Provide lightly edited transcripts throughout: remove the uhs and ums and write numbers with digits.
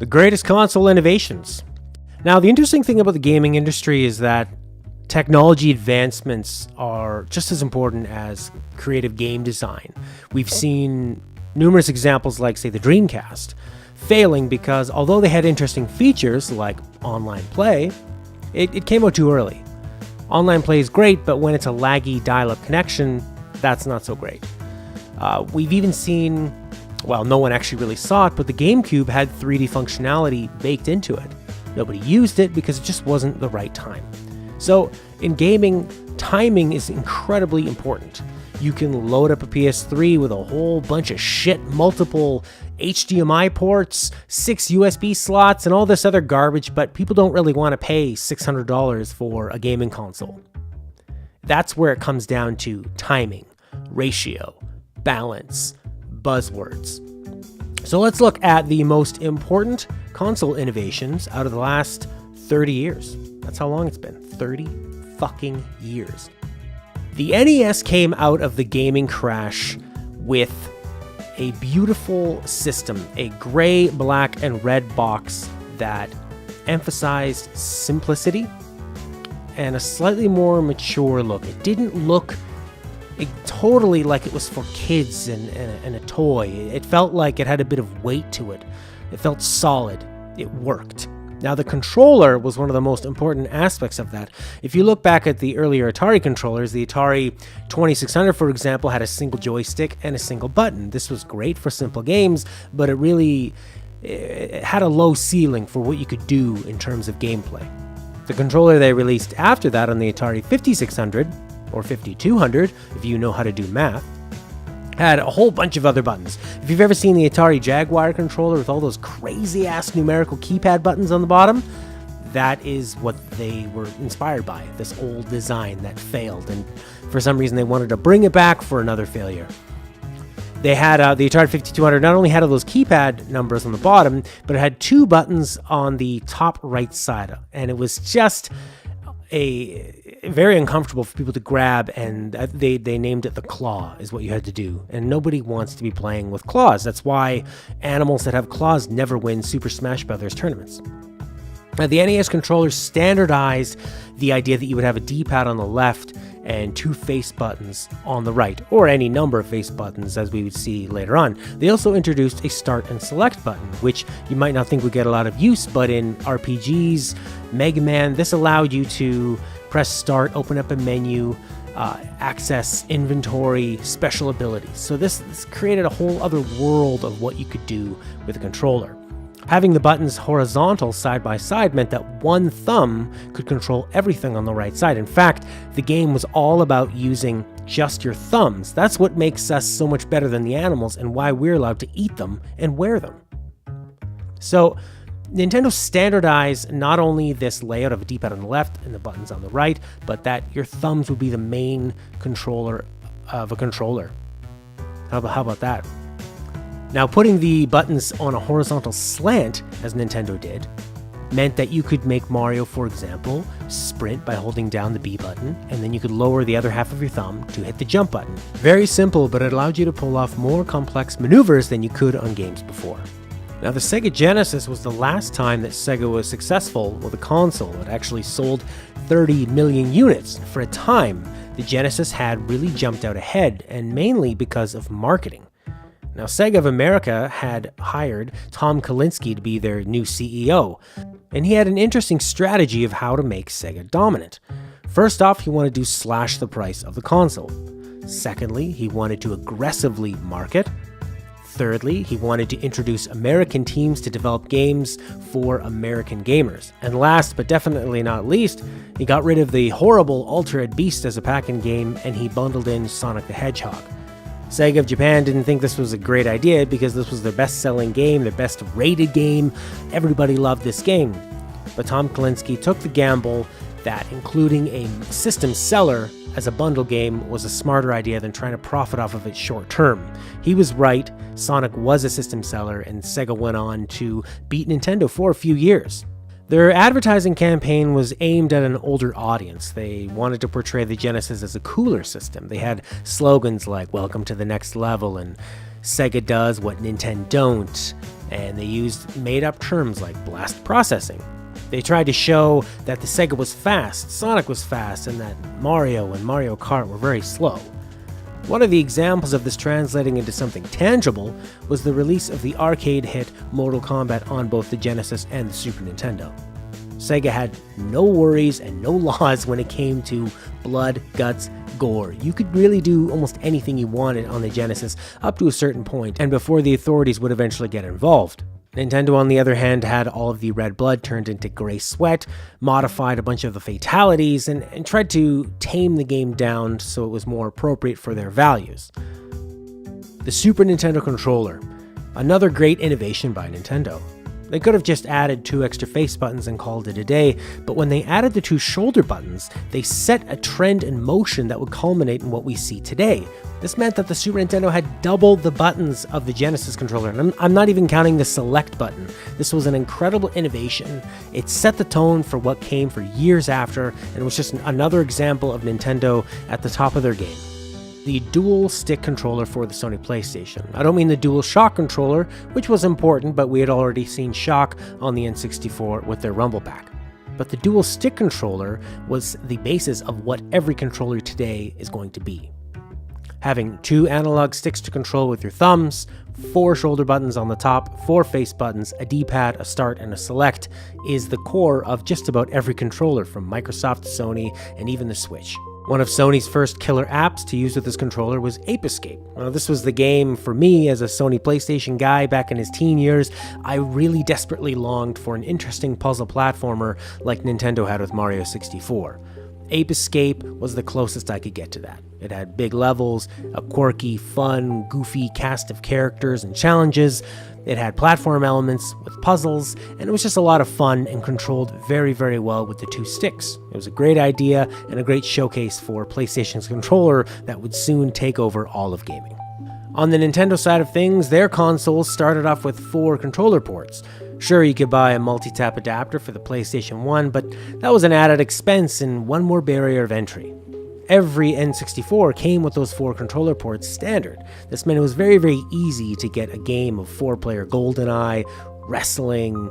The greatest console innovations. Now, the interesting thing about the gaming industry is that technology advancements are just as important as creative game design. We've seen numerous examples like, say, the Dreamcast, failing because although they had interesting features like online play, it came out too early. Online play is great, but when it's a laggy dial-up connection, that's not so great. We've even seen, well, no one actually really saw it, but the GameCube had 3D functionality baked into it. Nobody used it because it just wasn't the right time. So in gaming, timing is incredibly important. You can load up a PS3 with a whole bunch of shit, multiple HDMI ports, 6 USB slots, and all this other garbage, but people don't really want to pay $600 for a gaming console. That's where it comes down to timing, ratio, balance, buzzwords. So let's look at the most important console innovations out of the last 30 years. That's how long it's been. 30 fucking years. The NES came out of the gaming crash with a beautiful system, a gray, black, and red box that emphasized simplicity and a slightly more mature look. It didn't look totally like it was for kids and a toy. It felt like it had a bit of weight to it. It felt solid. It worked. Now, the controller was one of the most important aspects of that. If you look back at the earlier Atari controllers, the Atari 2600, for example, had a single joystick and a single button. This was great for simple games, but it had a low ceiling for what you could do in terms of gameplay. The controller they released after that on the Atari 5600, or 5200, if you know how to do math, had a whole bunch of other buttons. If you've ever seen the Atari Jaguar controller with all those crazy-ass numerical keypad buttons on the bottom, that is what they were inspired by, this old design that failed, and for some reason they wanted to bring it back for another failure. They had the Atari 5200 not only had all those keypad numbers on the bottom, but it had 2 buttons on the top right side, and it was just very uncomfortable for people to grab, and they named it the claw is what you had to do, and nobody wants to be playing with claws. That's why animals that have claws never win Super Smash Bros. Tournaments. Now, the NES controllers standardized the idea that you would have a D-pad on the left and 2 face buttons on the right, or any number of face buttons as we would see later on. They also introduced a start and select button, which you might not think would get a lot of use, but in RPGs, Mega Man, this allowed you to press start, open up a menu, access inventory, special abilities. So this created a whole other world of what you could do with a controller. Having the buttons horizontal side by side meant that one thumb could control everything on the right side. In fact, the game was all about using just your thumbs. That's what makes us so much better than the animals and why we're allowed to eat them and wear them. So Nintendo standardized not only this layout of a D-pad on the left and the buttons on the right, but that your thumbs would be the main controller of a controller. How about that? Now, putting the buttons on a horizontal slant, as Nintendo did, meant that you could make Mario, for example, sprint by holding down the B button, and then you could lower the other half of your thumb to hit the jump button. Very simple, but it allowed you to pull off more complex maneuvers than you could on games before. Now, the Sega Genesis was the last time that Sega was successful with a console. It actually sold 30 million units. For a time, the Genesis had really jumped out ahead, and mainly because of marketing. Now, Sega of America had hired Tom Kalinske to be their new CEO, and he had an interesting strategy of how to make Sega dominant. First off, he wanted to slash the price of the console. Secondly, he wanted to aggressively market. Thirdly, he wanted to introduce American teams to develop games for American gamers. And last, but definitely not least, he got rid of the horrible Altered Beast as a pack-in game, and he bundled in Sonic the Hedgehog. Sega of Japan didn't think this was a great idea because this was their best-selling game, their best-rated game. Everybody loved this game. But Tom Kalinske took the gamble that including a system seller as a bundle game was a smarter idea than trying to profit off of it short term. He was right, Sonic was a system seller, and Sega went on to beat Nintendo for a few years. Their advertising campaign was aimed at an older audience. They wanted to portray the Genesis as a cooler system. They had slogans like "Welcome to the next level" and "Sega does what Nintendo don't," and they used made-up terms like blast processing. They tried to show that the Sega was fast, Sonic was fast, and that Mario and Mario Kart were very slow. One of the examples of this translating into something tangible was the release of the arcade hit Mortal Kombat on both the Genesis and the Super Nintendo. Sega had no worries and no laws when it came to blood, guts, gore. You could really do almost anything you wanted on the Genesis up to a certain point, and before the authorities would eventually get involved. Nintendo, on the other hand, had all of the red blood turned into gray sweat, modified a bunch of the fatalities, and tried to tame the game down so it was more appropriate for their values. The Super Nintendo controller, another great innovation by Nintendo. They could have just added 2 extra face buttons and called it a day, but when they added the 2 shoulder buttons, they set a trend in motion that would culminate in what we see today. This meant that the Super Nintendo had double the buttons of the Genesis controller, and I'm not even counting the select button. This was an incredible innovation. It set the tone for what came for years after, and was just another example of Nintendo at the top of their game. The dual stick controller for the Sony PlayStation. I don't mean the dual shock controller, which was important, but we had already seen shock on the N64 with their Rumble Pack. But the dual stick controller was the basis of what every controller today is going to be. Having 2 analog sticks to control with your thumbs, 4 shoulder buttons on the top, 4 face buttons, a D-pad, a start, and a select is the core of just about every controller from Microsoft, Sony, and even the Switch. One of Sony's first killer apps to use with this controller was Ape Escape. Now, this was the game for me as a Sony PlayStation guy back in his teen years. I really desperately longed for an interesting puzzle platformer like Nintendo had with Mario 64. Ape Escape was the closest I could get to that. It had big levels, a quirky, fun, goofy cast of characters and challenges. It had platform elements with puzzles, and it was just a lot of fun and controlled very, very well with the 2 sticks. It was a great idea and a great showcase for PlayStation's controller that would soon take over all of gaming. On the Nintendo side of things, their consoles started off with 4 controller ports. Sure, you could buy a multi-tap adapter for the PlayStation 1, but that was an added expense and one more barrier of entry. Every N64 came with those 4 controller ports standard. This meant it was very, very easy to get a game of 4-player GoldenEye, wrestling,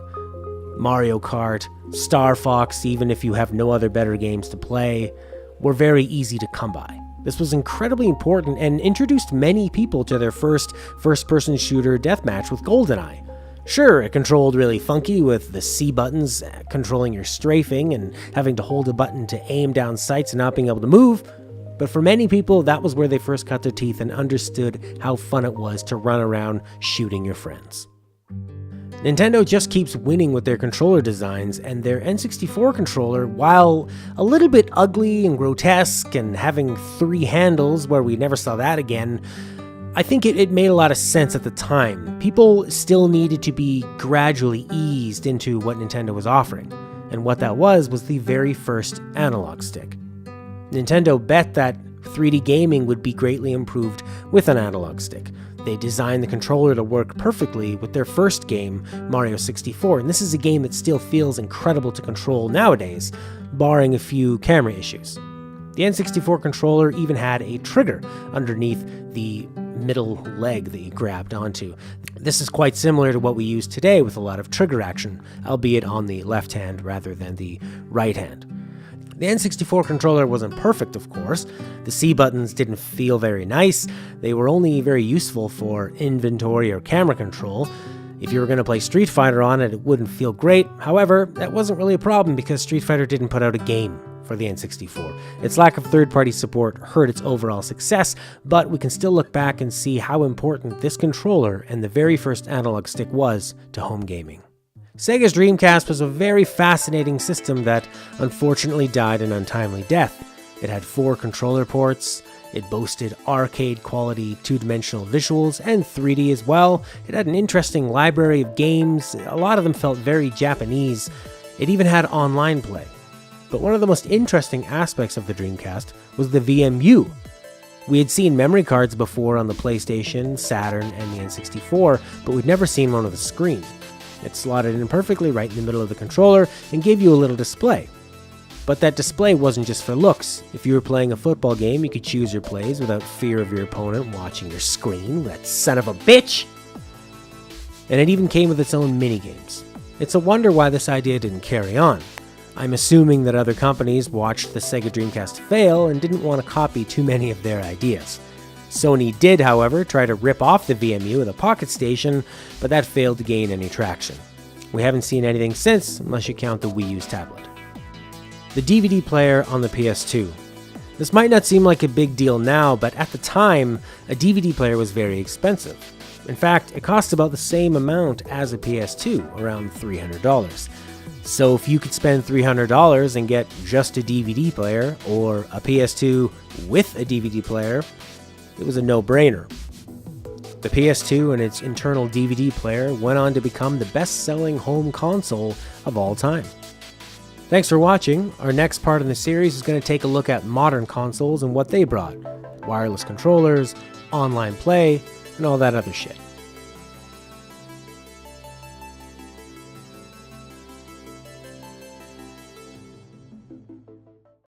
Mario Kart, Star Fox, even if you have no other better games to play, were very easy to come by. This was incredibly important and introduced many people to their first-person shooter deathmatch with GoldenEye. Sure, it controlled really funky with the C buttons controlling your strafing and having to hold a button to aim down sights and not being able to move, but for many people, that was where they first cut their teeth and understood how fun it was to run around shooting your friends. Nintendo just keeps winning with their controller designs, and their N64 controller, while a little bit ugly and grotesque and having 3 handles where we never saw that again, I think it made a lot of sense at the time. People still needed to be gradually eased into what Nintendo was offering, and what that was the very first analog stick. Nintendo bet that 3D gaming would be greatly improved with an analog stick. They designed the controller to work perfectly with their first game, Mario 64, and this is a game that still feels incredible to control nowadays, barring a few camera issues. The N64 controller even had a trigger underneath the middle leg that you grabbed onto. This is quite similar to what we use today with a lot of trigger action, albeit on the left hand rather than the right hand. The N64 controller wasn't perfect, of course. The C buttons didn't feel very nice. They were only very useful for inventory or camera control. If you were going to play Street Fighter on it, it wouldn't feel great. However, that wasn't really a problem because Street Fighter didn't put out a game for the N64. Its lack of third-party support hurt its overall success, but we can still look back and see how important this controller and the very first analog stick was to home gaming. Sega's Dreamcast was a very fascinating system that unfortunately died an untimely death. It had 4 controller ports, it boasted arcade-quality 2-dimensional visuals and 3D as well. It had an interesting library of games, a lot of them felt very Japanese. It even had online play. But one of the most interesting aspects of the Dreamcast was the VMU. We had seen memory cards before on the PlayStation, Saturn, and the N64, but we'd never seen one with a screen. It slotted in perfectly right in the middle of the controller and gave you a little display. But that display wasn't just for looks. If you were playing a football game, you could choose your plays without fear of your opponent watching your screen. That son of a bitch! and it even came with its own minigames. It's a wonder why this idea didn't carry on. I'm assuming that other companies watched the Sega Dreamcast fail and didn't want to copy too many of their ideas. Sony did, however, try to rip off the VMU with a Pocket Station, but that failed to gain any traction. We haven't seen anything since, unless you count the Wii U's tablet. The DVD player on the PS2. This might not seem like a big deal now, but at the time, a DVD player was very expensive. In fact, it cost about the same amount as a PS2, around $300. So if you could spend $300 and get just a DVD player, or a PS2 with a DVD player, it was a no-brainer. The PS2 and its internal DVD player went on to become the best-selling home console of all time. Thanks for watching. Our next part in the series is going to take a look at modern consoles and what they brought. Wireless controllers, online play, and all that other shit.